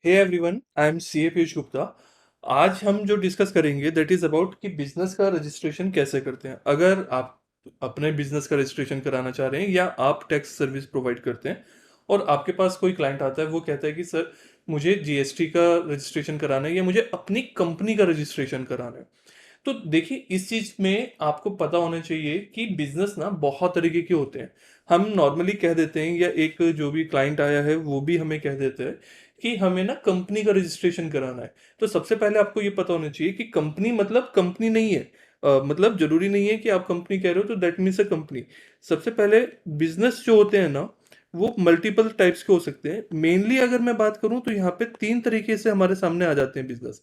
Hey everyone, I am C A Piyush Gupta. आज हम जो डिस्कस करेंगे दैट इज अबाउट कि बिजनेस का रजिस्ट्रेशन कैसे करते हैं। अगर आप अपने बिजनेस का रजिस्ट्रेशन कराना चाह रहे हैं या आप टैक्स सर्विस प्रोवाइड करते हैं और आपके पास कोई क्लाइंट आता है, वो कहता है कि सर मुझे जीएसटी का रजिस्ट्रेशन कराना है या मुझे अपनी कंपनी का रजिस्ट्रेशन कराना है। तो देखिए, इस चीज में आपको पता होना चाहिए कि बिजनेस ना बहुत तरीके के होते हैं। हम नॉर्मली कह देते हैं या एक जो भी क्लाइंट आया है वो भी हमें कह देते हैं कि हमें ना कंपनी का रजिस्ट्रेशन कराना है। तो सबसे पहले आपको ये पता होना चाहिए कि कंपनी मतलब कंपनी नहीं है। मतलब जरूरी नहीं है कि आप कंपनी कह रहे हो तो दैट मीन्स अ कंपनी। सबसे पहले बिजनेस जो होते हैं ना, वो मल्टीपल टाइप्स के हो सकते हैं। मेनली अगर मैं बात करूं तो यहाँ पे तीन तरीके से हमारे सामने आ जाते हैं बिजनेस।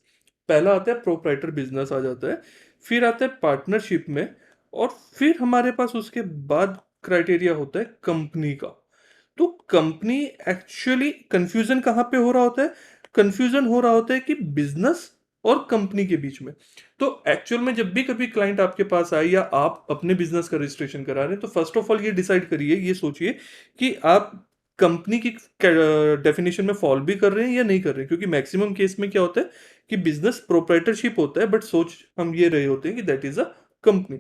पहला आता है प्रोप्राइटर बिजनेस आ जाता है, फिर आता है पार्टनरशिप में, और फिर हमारे पास उसके बाद क्राइटेरिया होता है कंपनी का। तो कंपनी एक्चुअली कंफ्यूजन कहाँ पे हो रहा होता है? कंफ्यूजन हो रहा होता है कि बिजनेस और कंपनी के बीच में। तो एक्चुअल में जब भी कभी क्लाइंट आपके पास आए या आप अपने बिजनेस का रजिस्ट्रेशन करा रहे हैं, तो फर्स्ट ऑफ ऑल ये डिसाइड करिए, ये सोचिए कि आप कंपनी की डेफिनेशन में फॉल भी कर रहे हैं या नहीं कर रहे हैं। क्योंकि मैक्सिमम केस में क्या होता है कि बिजनेस प्रोप्राइटरशिप होता है, बट सोच हम ये रहे होते हैं कि दैट इज अ कंपनी।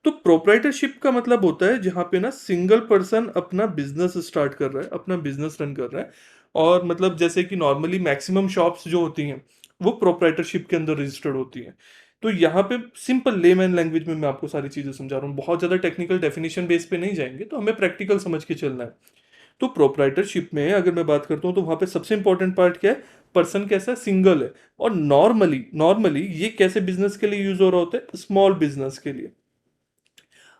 तो प्रोप्राइटरशिप का मतलब होता है जहां पे ना सिंगल पर्सन अपना बिजनेस स्टार्ट कर रहा है, अपना बिजनेस रन कर रहा है। और मतलब जैसे कि नॉर्मली मैक्सिमम शॉप्स जो होती हैं वो प्रोप्राइटरशिप के अंदर रजिस्टर्ड होती हैं। तो यहाँ पे सिंपल लेमैन लैंग्वेज में मैं आपको सारी चीजें समझा रहा हूँ, बहुत ज्यादा टेक्निकल डेफिनेशन बेस पे नहीं जाएंगे, तो हमें प्रैक्टिकल समझ के चलना है। तो प्रोप्राइटरशिप में अगर मैं बात करता हूँ तो वहां पे सबसे इंपॉर्टेंट पार्ट क्या है? पर्सन कैसा है? सिंगल है। और नॉर्मली नॉर्मली ये कैसे बिजनेस के लिए यूज हो रहा होता है? स्मॉल बिजनेस के लिए।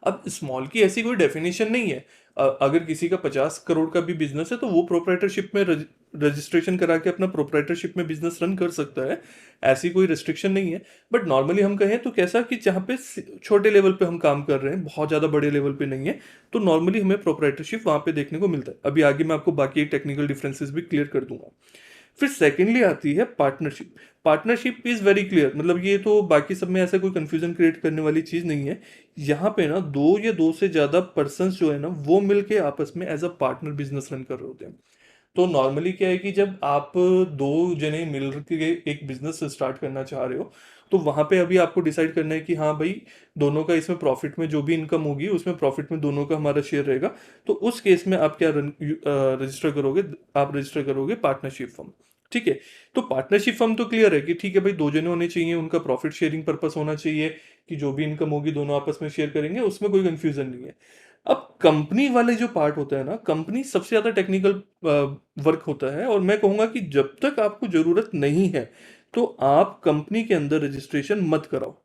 अब स्मॉल की ऐसी कोई डेफिनेशन नहीं है। अगर किसी का 50 करोड़ का भी बिजनेस है तो वो प्रोप्राइटरशिप में रजिस्ट्रेशन करा के अपना प्रोप्राइटरशिप में बिजनेस रन कर सकता है। ऐसी कोई रिस्ट्रिक्शन नहीं है। बट नॉर्मली हम कहें तो कैसा कि जहाँ पे छोटे लेवल पे हम काम कर रहे हैं, बहुत ज़्यादा बड़े लेवल पे नहीं है, तो नॉर्मली हमें प्रोप्राइटरशिप वहाँ पे देखने को मिलता है। अभी आगे मैं आपको बाकी टेक्निकल डिफरेंसेस भी क्लियर कर दूंगा। फिर सेकेंडली आती है partnership. Partnership is very clear, मतलब ये तो बाकी सब में ऐसा कोई कंफ्यूजन क्रिएट करने वाली चीज नहीं है। यहाँ पे ना दो या दो से ज्यादा पर्सन जो है ना, वो मिलके आपस में as a partner business run कर रहे होते हैं। तो नॉर्मली क्या है कि जब आप दो जने मिल के एक बिजनेस स्टार्ट करना चाह रहे हो, तो वहां पे अभी आपको डिसाइड करना है कि हाँ भाई, दोनों का इसमें प्रॉफिट में जो भी इनकम होगी उसमें प्रॉफिट में दोनों का हमारा शेयर रहेगा। तो उस केस में आप क्या रजिस्टर करोगे? आप रजिस्टर करोगे पार्टनरशिप फर्म। ठीक है। तो पार्टनरशिप फर्म तो क्लियर है कि ठीक है भाई, दो जने होने चाहिए, उनका प्रॉफिट शेयरिंग पर्पस होना चाहिए कि जो भी इनकम होगी दोनों आपस में शेयर करेंगे, उसमें कोई कंफ्यूजन नहीं है। अब कंपनी वाले जो पार्ट होता है ना, कंपनी सबसे ज्यादा टेक्निकल वर्क होता है, और मैं कहूंगा कि जब तक आपको जरूरत नहीं है तो आप कंपनी के अंदर रजिस्ट्रेशन मत कराओ।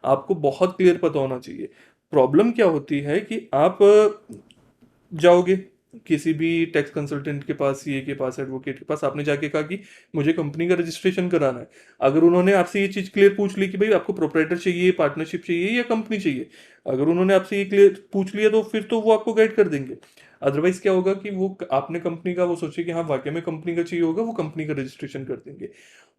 आपको बहुत क्लियर पता होना चाहिए। प्रॉब्लम क्या होती है कि आप जाओगे किसी भी टैक्स कंसल्टेंट के पास, सीए के पास, एडवोकेट के पास, आपने जाके कहा कि मुझे कंपनी का रजिस्ट्रेशन कराना है। अगर उन्होंने आपसे ये चीज क्लियर पूछ ली कि भाई आपको प्रोप्राइटर चाहिए, पार्टनरशिप चाहिए या कंपनी चाहिए, अगर उन्होंने आपसे ये क्लियर पूछ लिया तो फिर तो वो आपको गाइड कर देंगे। अदरवाइज क्या होगा कि वो आपने कंपनी का वो सोचे कि हाँ वाकई में कंपनी का चाहिए होगा, वो कंपनी का रजिस्ट्रेशन कर देंगे।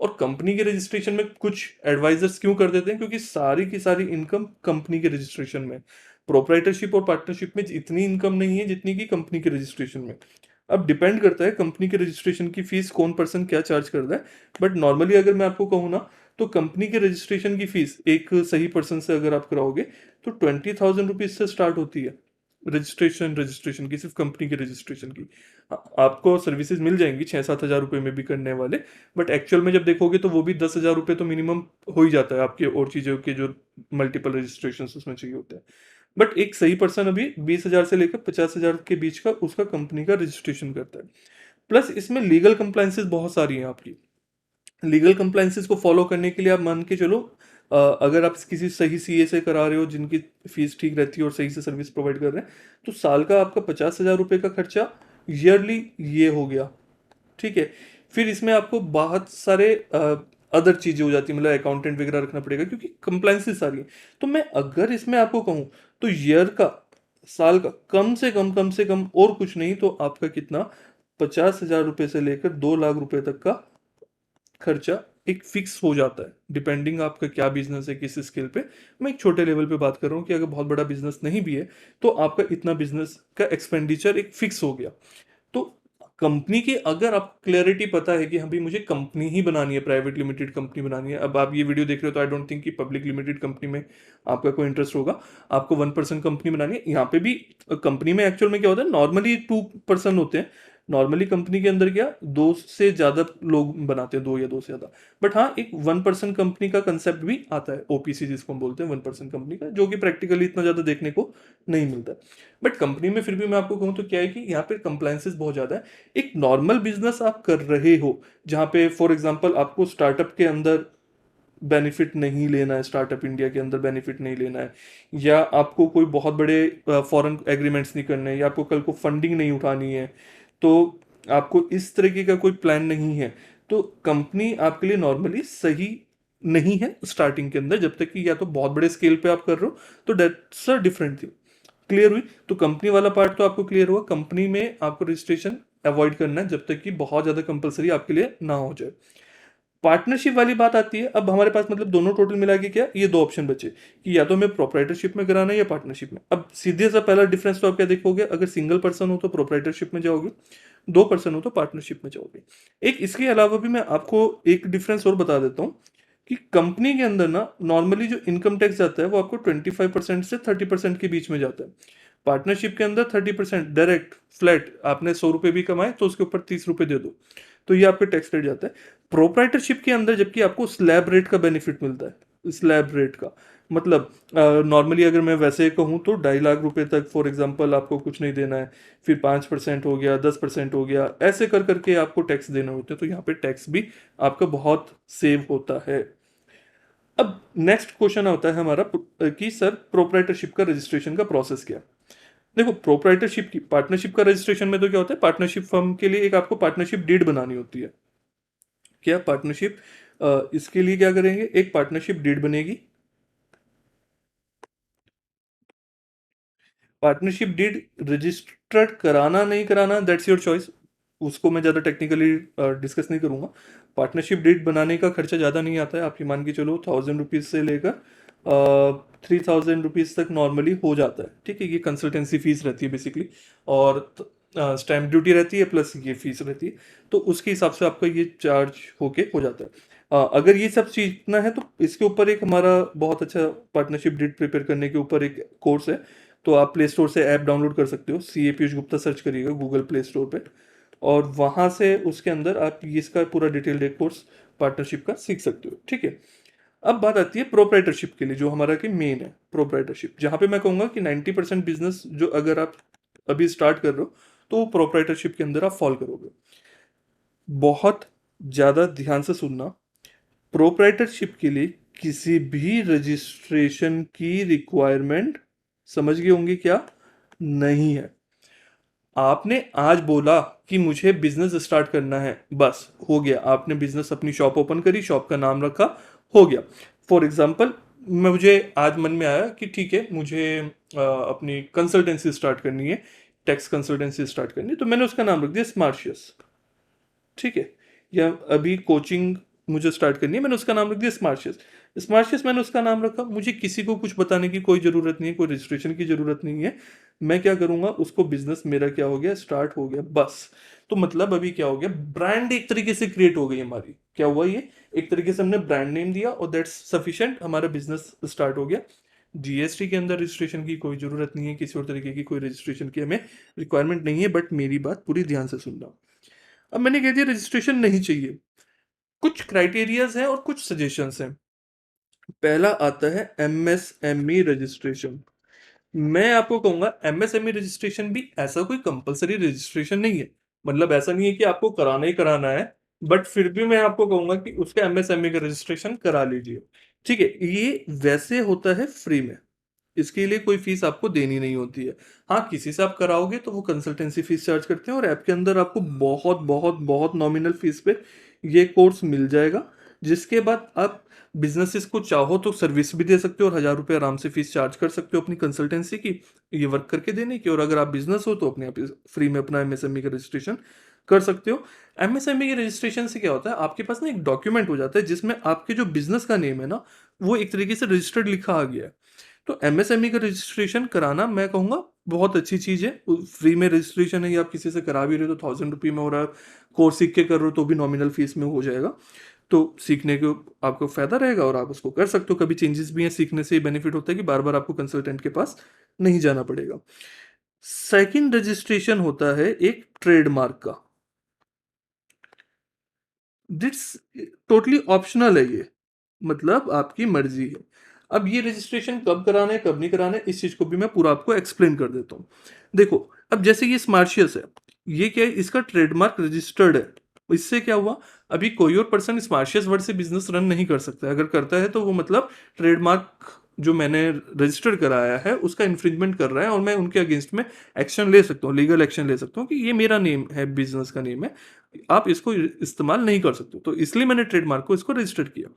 और कंपनी के रजिस्ट्रेशन में कुछ एडवाइजर्स क्यों कर देते हैं? क्योंकि सारी की सारी इनकम कंपनी के रजिस्ट्रेशन में। प्रोप्राइटरशिप और पार्टनरशिप में इतनी इनकम नहीं है जितनी की कंपनी के रजिस्ट्रेशन में। अब डिपेंड करता है कंपनी के रजिस्ट्रेशन की फीस कौन पर्सन क्या चार्ज करता है। बट नॉर्मली अगर मैं आपको कहूँ ना, तो कंपनी के रजिस्ट्रेशन की फीस एक सही पर्सन से अगर आप कराओगे तो 20,000 रुपीज से स्टार्ट होती है। रजिस्ट्रेशन रजिस्ट्रेशन की, सिर्फ कंपनी के रजिस्ट्रेशन की। आपको सर्विसेज मिल जाएंगी 6-7 हज़ार रुपये में भी करने वाले। बट एक्चुअल में जब देखोगे तो वो भी 10,000 रुपये तो मिनिमम हो ही जाता है आपके और चीज़ों के जो मल्टीपल रजिस्ट्रेशन उसमें चाहिए होते हैं। बट एक सही पर्सन अभी 20,000 से लेकर 50,000 के बीच का उसका कंपनी का रजिस्ट्रेशन करता है। प्लस इसमें लीगल कंप्लाइंसेस बहुत सारी हैं आपकी। लीगल कंप्लाइंसेस को फॉलो करने के लिए आप मान के चलो, अगर आप किसी सही सीए से करा रहे हो जिनकी फीस ठीक रहती है और सही से सर्विस प्रोवाइड कर रहे हैं, तो साल का आपका 50,000 रुपये का खर्चा ईयरली ये हो गया। ठीक है। फिर इसमें आपको बहुत सारे अदर चीजें हो जाती है, मतलब अकाउंटेंट वगैरह रखना पड़ेगा क्योंकि कंप्लाइंसेस सारी हैं। तो मैं अगर इसमें आपको कहूँ तो ईयर का, साल का कम से कम और कुछ नहीं तो आपका कितना, 50,000 रुपये से लेकर 2 लाख रुपए तक का खर्चा एक फिक्स हो जाता है, डिपेंडिंग आपका क्या बिजनेस है, किस स्केल पे। मैं एक छोटे लेवल पे बात कर रहा हूँ कि अगर बहुत बड़ा बिजनेस नहीं भी है तो आपका इतना बिजनेस का एक्सपेंडिचर एक फिक्स हो गया। तो कंपनी की अगर आपको क्लैरिटी पता है कि हाँ भाई मुझे कंपनी ही बनानी है, प्राइवेट लिमिटेड कंपनी बनानी है। अब आप ये वीडियो देख रहे हो तो आई डोंट थिंक कि पब्लिक लिमिटेड कंपनी में आपका कोई इंटरेस्ट होगा। आपको 1 पर्सन कंपनी बनानी है। यहाँ पे भी कंपनी में एक्चुअल में क्या होता है, नॉर्मली 2 पर्सन होते हैं। नॉर्मली कंपनी के अंदर क्या, 2 से ज्यादा लोग बनाते हैं, 2 या 2 से ज्यादा। बट हाँ, एक 1 पर्सन कंपनी का कंसेप्ट भी आता है, ओपीसी जिसको हम बोलते हैं, 1 पर्सन कंपनी का, जो कि प्रैक्टिकली इतना ज्यादा देखने को नहीं मिलता। बट कंपनी में फिर भी मैं आपको कहूँ तो क्या है कि यहाँ पे कंप्लायंसेस बहुत ज्यादा है। एक नॉर्मल बिजनेस आप कर रहे हो जहाँ पे फॉर एग्जांपल आपको स्टार्टअप के अंदर बेनिफिट नहीं लेना है, स्टार्टअप इंडिया के अंदर बेनिफिट नहीं लेना है, या आपको कोई बहुत बड़े फॉरेन एग्रीमेंट्स नहीं करने हैं, या आपको कल को फंडिंग नहीं उठानी है, तो आपको इस तरीके का कोई प्लान नहीं है, तो कंपनी आपके लिए नॉर्मली सही नहीं है स्टार्टिंग के अंदर। जब तक कि या तो बहुत बड़े स्केल पे आप कर रहे हो तो that's a different thing. Clear हुई? तो कंपनी वाला पार्ट तो आपको क्लियर हुआ। कंपनी में आपको रजिस्ट्रेशन अवॉइड करना है जब तक कि बहुत ज्यादा कंपलसरी आपके लिए ना हो जाए। पार्टनरशिप वाली बात आती है। अब हमारे पास मतलब दोनों टोटल मिला के क्या, ये 2 ऑप्शन बचे कि या तो हमें प्रोप्राइटरशिप में कराना है या पार्टनरशिप में। अब सीधे सा पहला डिफरेंस तो आप क्या देखोगे, अगर सिंगल पर्सन हो तो प्रोप्राइटरशिप में जाओगे, 2 पर्सन हो तो पार्टनरशिप में जाओगे। एक इसके अलावा भी मैं आपको एक डिफरेंस और बता देता हूँ कि कंपनी के अंदर ना नॉर्मली जो इनकम टैक्स जाता है वो आपको 25% से 30% के बीच में जाता है। पार्टनरशिप के अंदर 30% डायरेक्ट फ्लैट, आपने 100 रुपये भी कमाए तो उसके ऊपर 30 रुपये दे दो, तो ये आपका टैक्स रेट जाता है। प्रोप्राइटरशिप के अंदर जबकि आपको स्लैब रेट का बेनिफिट मिलता है, स्लैब रेट का मतलब नॉर्मली अगर मैं वैसे कहूँ तो 2.5 लाख रुपए तक फॉर एग्जांपल आपको कुछ नहीं देना है, फिर 5% हो गया, 10% हो गया, ऐसे कर करके आपको टैक्स देने होते हैं, तो यहाँ पे टैक्स भी आपका बहुत सेव होता है। अब नेक्स्ट क्वेश्चन होता है हमारा कि सर प्रोप्राइटरशिप का रजिस्ट्रेशन का प्रोसेस क्या है। देखो, प्रोप्राइटरशिप की पार्टनरशिप का रजिस्ट्रेशन में तो क्या होता है, पार्टनरशिप फर्म के लिए एक आपको पार्टनरशिप डीड बनानी होती है। क्या पार्टनरशिप, इसके लिए क्या करेंगे, एक पार्टनरशिप डीड बनेगी। पार्टनरशिप डीड रजिस्टर्ड कराना नहीं कराना दैट्स योर चॉइस, उसको मैं ज़्यादा टेक्निकली डिस्कस नहीं करूंगा। पार्टनरशिप डीड बनाने का खर्चा ज़्यादा नहीं आता है, आप ये मान के चलो 1000 रुपीज़ से लेकर 3000 रुपीज़ तक नॉर्मली हो जाता है। ठीक है, ये कंसल्टेंसी फीस रहती है बेसिकली, और स्टैम्प ड्यूटी रहती है प्लस ये फीस रहती है, तो उसके हिसाब से आपका ये चार्ज होके हो जाता है। अगर ये सब सीखना है तो इसके ऊपर एक हमारा बहुत अच्छा पार्टनरशिप डीड प्रिपेयर करने के ऊपर एक कोर्स है, तो आप प्ले स्टोर से ऐप डाउनलोड कर सकते हो, सी ए पीयूष गुप्ता सर्च करिएगा गूगल प्ले स्टोर पे, और वहाँ से उसके अंदर आप इसका पूरा डिटेल्ड एक कोर्स पार्टनरशिप का सीख सकते हो। ठीक है, अब बात आती है प्रोप्राइटरशिप के लिए, जो हमारा कि मेन है प्रोप्राइटरशिप, जहाँ पे मैं कहूँगा कि 90% बिजनेस जो अगर आप अभी स्टार्ट कर रहे हो तो प्रोप्राइटरशिप के अंदर आप फॉलो करोगे। बहुत ज़्यादा ध्यान से सुनना, प्रोप्राइटरशिप के लिए किसी भी रजिस्ट्रेशन की रिक्वायरमेंट, समझ गए होंगे क्या, नहीं है। आपने आज बोला कि मुझे बिजनेस स्टार्ट करना है, बस हो गया, आपने बिजनेस अपनी शॉप ओपन करी, शॉप का नाम रखा, हो गया। फॉर एग्जाम्पल मुझे आज मन में आया कि ठीक है मुझे अपनी कंसल्टेंसी स्टार्ट करनी है, टैक्स कंसल्टेंसी स्टार्ट करनी है, तो मैंने उसका नाम रख दिया स्मार्शियस। ठीक है, या अभी कोचिंग मुझे स्टार्ट करनी है, मैंने उसका नाम रख दिया स्मार्शियस। स्मार्शियस मैंने उसका नाम रखा, मुझे किसी को कुछ बताने की कोई ज़रूरत नहीं है, कोई रजिस्ट्रेशन की ज़रूरत नहीं है। मैं क्या करूँगा, उसको बिजनेस मेरा क्या हो गया, स्टार्ट हो गया, बस। तो मतलब अभी क्या हो गया, ब्रांड एक तरीके से क्रिएट हो गई हमारी, क्या हुआ ये, एक तरीके से हमने ब्रांड नेम दिया और दैट्स सफिशिएंट, हमारा बिजनेस स्टार्ट हो गया। जीएसटी के अंदर रजिस्ट्रेशन की कोई ज़रूरत नहीं है, किसी और तरीके की कोई रजिस्ट्रेशन की हमें रिक्वायरमेंट नहीं है। बट मेरी बात पूरी ध्यान से सुनना। अब मैंने कह दिया रजिस्ट्रेशन नहीं चाहिए, कुछ क्राइटेरियाज हैं और कुछ सजेशंस हैं। पहला आता है एमएसएमई रजिस्ट्रेशन। मैं आपको कहूंगा एमएसएमई रजिस्ट्रेशन भी ऐसा कोई कंपलसरी रजिस्ट्रेशन नहीं है, मतलब ऐसा नहीं है कि आपको कराना ही कराना है, बट फिर भी मैं आपको कहूंगा कि उसका एमएसएमई का रजिस्ट्रेशन करा लीजिए। ठीक है, ये वैसे होता है फ्री में, इसके लिए कोई फीस आपको देनी नहीं होती है। हाँ, किसी से आप कराओगे तो वो कंसल्टेंसी फीस चार्ज करते हैं, और ऐप के अंदर आपको बहुत बहुत बहुत नॉमिनल फीस पे ये कोर्स मिल जाएगा, जिसके बाद आप बिजनेसेस को चाहो तो सर्विस भी दे सकते हो और 1000 रुपये आराम से फीस चार्ज कर सकते हो अपनी कंसल्टेंसी की, ये वर्क करके देने की। और अगर आप बिजनेस हो तो अपने आप फ्री में अपना एमएसएमई का रजिस्ट्रेशन कर सकते हो। एमएसएमई के रजिस्ट्रेशन से क्या होता है, आपके पास ना एक डॉक्यूमेंट हो जाता है जिसमें आपके जो बिजनेस का नेम है ना, वो एक तरीके से रजिस्टर्ड लिखा आ गया है। तो एमएसएमई का रजिस्ट्रेशन कराना मैं कहूँगा बहुत अच्छी चीज़ है, फ्री में रजिस्ट्रेशन है, या आप किसी से करा भी रहे हो तो 1000 रुपये में हो रहा है, कोर्स सीख के कर रहे हो तो भी नॉमिनल फीस में हो जाएगा। तो सीखने को आपको फ़ायदा रहेगा और आप उसको कर सकते हो। कभी चेंजेस भी हैं, सीखने से बेनिफिट होता है कि बार बार आपको कंसल्टेंट के पास नहीं जाना पड़ेगा। सेकंड रजिस्ट्रेशन होता है एक ट्रेडमार्क का। दिट्स टोटली ऑप्शनल है ये, मतलब आपकी मर्जी है। अब ये रजिस्ट्रेशन कब कराना है कब नहीं कराना है, इस चीज को भी मैं पूरा आपको एक्सप्लेन कर देता हूँ। देखो, अब जैसे ये स्मार्शियस है, ये क्या है, इसका ट्रेडमार्क रजिस्टर्ड है। इससे क्या हुआ, अभी कोई और पर्सन स्मार्शियस वर्ड से बिजनेस रन नहीं कर सकता। अगर करता है तो वो मतलब ट्रेडमार्क जो मैंने रजिस्टर कराया है उसका इन्फ्रिंजमेंट कर रहा है, और मैं उनके अगेंस्ट में एक्शन ले सकता हूँ, लीगल एक्शन ले सकता हूँ कि ये मेरा नेम है, बिजनेस का नेम है, आप इसको इस्तेमाल नहीं कर सकते। तो इसलिए मैंने ट्रेडमार्क को इसको रजिस्टर किया।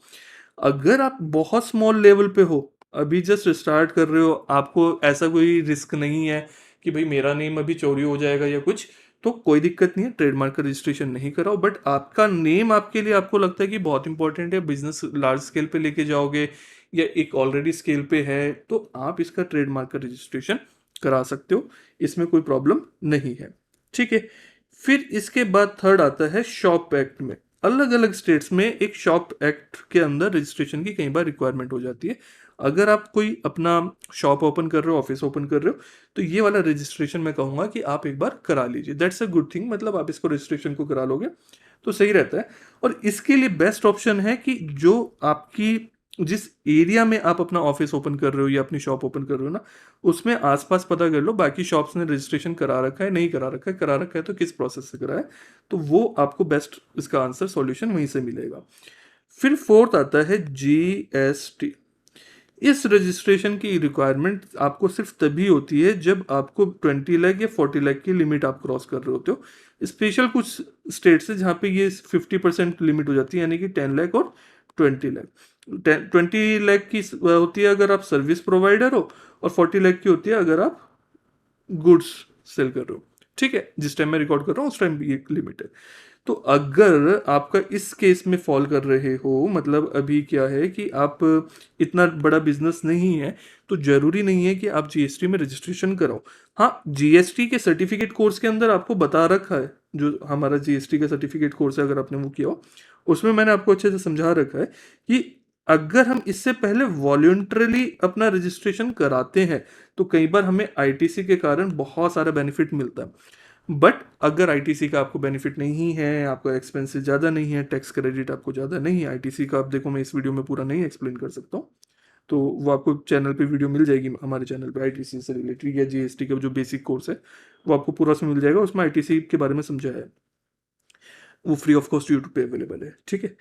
अगर आप बहुत स्मॉल लेवल पे हो, अभी जस्ट स्टार्ट कर रहे हो, आपको ऐसा कोई रिस्क नहीं है कि भाई मेरा नेम अभी चोरी हो जाएगा या कुछ, तो कोई दिक्कत नहीं है, ट्रेडमार्क का रजिस्ट्रेशन नहीं कराओ। बट आपका नेम आपके लिए, आपको लगता है कि बहुत इंपॉर्टेंट है, बिजनेस लार्ज स्केल पे लेके जाओगे या एक ऑलरेडी स्केल पे है, तो आप इसका ट्रेडमार्क का रजिस्ट्रेशन करा सकते हो, इसमें कोई प्रॉब्लम नहीं है। ठीक है। फिर इसके बाद थर्ड आता है शॉप एक्ट में। अलग अलग स्टेट्स में एक शॉप एक्ट के अंदर रजिस्ट्रेशन की कई बार रिक्वायरमेंट हो जाती है। अगर आप कोई अपना शॉप ओपन कर रहे हो, ऑफिस ओपन कर रहे हो, तो ये वाला रजिस्ट्रेशन मैं कहूँगा कि आप एक बार करा लीजिए। दैट्स अ गुड थिंग, मतलब आप इसको रजिस्ट्रेशन को करा लोगे तो सही रहता है। और इसके लिए बेस्ट ऑप्शन है कि जो आपकी, जिस एरिया में आप अपना ऑफिस ओपन कर रहे हो या अपनी शॉप ओपन कर रहे हो ना, उसमें आसपास पता कर लो बाकी शॉप्स ने रजिस्ट्रेशन करा रखा है नहीं करा रखा है, करा रखा है तो किस प्रोसेस से करा है, तो वो आपको बेस्ट इसका आंसर सॉल्यूशन वहीं से मिलेगा। फिर फोर्थ आता है जीएसटी। इस रजिस्ट्रेशन की रिक्वायरमेंट आपको सिर्फ तभी होती है जब आपको 20 लाख या 40 लाख की लिमिट आप क्रॉस कर रहे होते हो। स्पेशल कुछ स्टेट्स है जहाँ पे ये 50% लिमिट हो जाती है, यानी कि 10 लाख और 20 लाख। 20 लाख की होती है अगर आप सर्विस प्रोवाइडर हो, और 40 लाख की होती है अगर आप गुड्स सेल कर रहे हो। ठीक है, जिस टाइम मैं रिकॉर्ड कर रहा हूँ उस टाइम ये लिमिट है। तो अगर आपका इस केस में फॉल कर रहे हो, मतलब अभी क्या है कि आप, इतना बड़ा बिजनेस नहीं है, तो जरूरी नहीं है कि आप जीएसटी में रजिस्ट्रेशन कराओ। हाँ, जीएसटी के सर्टिफिकेट कोर्स के अंदर आपको बता रखा है, जो हमारा जीएसटी का सर्टिफिकेट कोर्स है, अगर आपने वो किया हो, उसमें मैंने आपको अच्छे से समझा रखा है कि अगर हम इससे पहले वॉल्यूंटरली अपना रजिस्ट्रेशन कराते हैं तो कई बार हमें आईटीसी के कारण बहुत सारा बेनिफिट मिलता है। बट अगर आईटीसी का आपको बेनिफिट नहीं है, आपका एक्सपेंसेस ज़्यादा नहीं है, टैक्स क्रेडिट आपको ज़्यादा नहीं है, आईटीसी का आप देखो मैं इस वीडियो में पूरा नहीं एक्सप्लेन कर सकता हूँ, तो वो आपको चैनल पे वीडियो मिल जाएगी, हमारे चैनल पे आईटीसी से रिलेटेड या जीएसटी का जो बेसिक कोर्स है वो आपको पूरा उसमें मिल जाएगा, उसमें आईटीसी के बारे में समझाया है, वो फ्री ऑफ कॉस्ट यूट्यूब पे अवेलेबल है। ठीक है।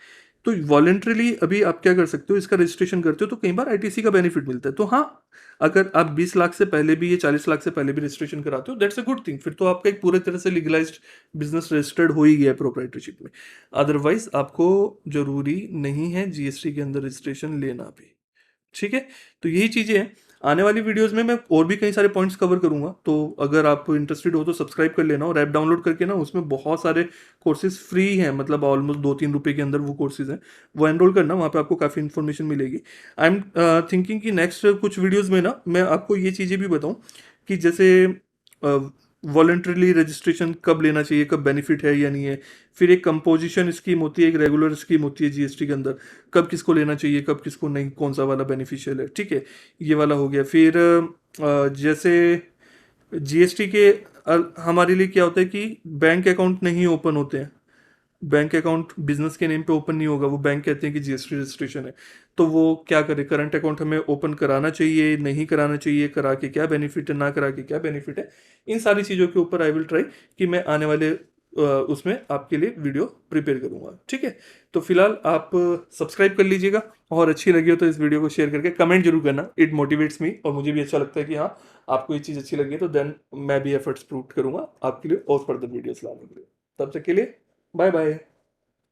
तो वॉलेंट्रली अभी आप क्या कर सकते हो, इसका रजिस्ट्रेशन करते हो तो कई बार आईटीसी का बेनिफिट मिलता है। तो हाँ, अगर आप 20 लाख से पहले भी या 40 लाख से पहले भी रजिस्ट्रेशन कराते हो, दैट्स अ गुड थिंग, फिर तो आपका एक पूरे तरह से लीगलाइज्ड बिजनेस रजिस्टर्ड हो ही गया है प्रोप्राइटरशिप में। अदरवाइज आपको जरूरी नहीं है जीएसटी के अंदर रजिस्ट्रेशन लेना भी। ठीक है। तो यही चीजें हैं। आने वाली वीडियोस में मैं और भी कई सारे पॉइंट्स कवर करूंगा, तो अगर आप इंटरेस्टेड हो तो सब्सक्राइब कर लेना, और ऐप डाउनलोड करके ना उसमें बहुत सारे कोर्सेज फ्री हैं, मतलब ऑलमोस्ट 2-3 रुपए के अंदर वो कोर्सेज हैं, वो एनरोल करना, वहाँ पे आपको काफ़ी इन्फॉर्मेशन मिलेगी। आई एम थिंकिंग कि नेक्स्ट कुछ वीडियोज़ में ना मैं आपको ये चीज़ें भी बताऊँ कि जैसे वॉलेंटरली रजिस्ट्रेशन कब लेना चाहिए, कब बेनिफिट है या नहीं है। फिर एक कंपोजिशन स्कीम होती है, एक रेगुलर स्कीम होती है जीएसटी के अंदर, कब किसको लेना चाहिए कब किसको नहीं, कौन सा वाला बेनिफिशियल है। ठीक है, ये वाला हो गया। फिर जैसे जीएसटी के हमारे लिए क्या होता है कि बैंक अकाउंट नहीं ओपन होते हैं, बैंक अकाउंट बिजनेस के नेम पे ओपन नहीं होगा, वो बैंक कहते हैं कि जीएसटी रजिस्ट्रेशन है, तो वो क्या करे, करंट अकाउंट हमें ओपन कराना चाहिए नहीं कराना चाहिए, करा के क्या बेनिफिट है, ना करा के क्या बेनिफिट है, इन सारी चीज़ों के ऊपर आई विल ट्राई कि मैं आने वाले उसमें आपके लिए वीडियो प्रिपेयर करूंगा। ठीक है। तो फिलहाल आप सब्सक्राइब कर लीजिएगा, और अच्छी लगी हो तो इस वीडियो को शेयर करके कमेंट जरूर करना, इट मोटिवेट्स मी, और मुझे भी अच्छा लगता है कि हाँ आपको ये चीज़ अच्छी लगी है, तो देन मैं भी एफर्ट्स पुट करूंगा आपके लिए और फर्दर वीडियोस लाने के लिए। तब तक के लिए बाय बाय।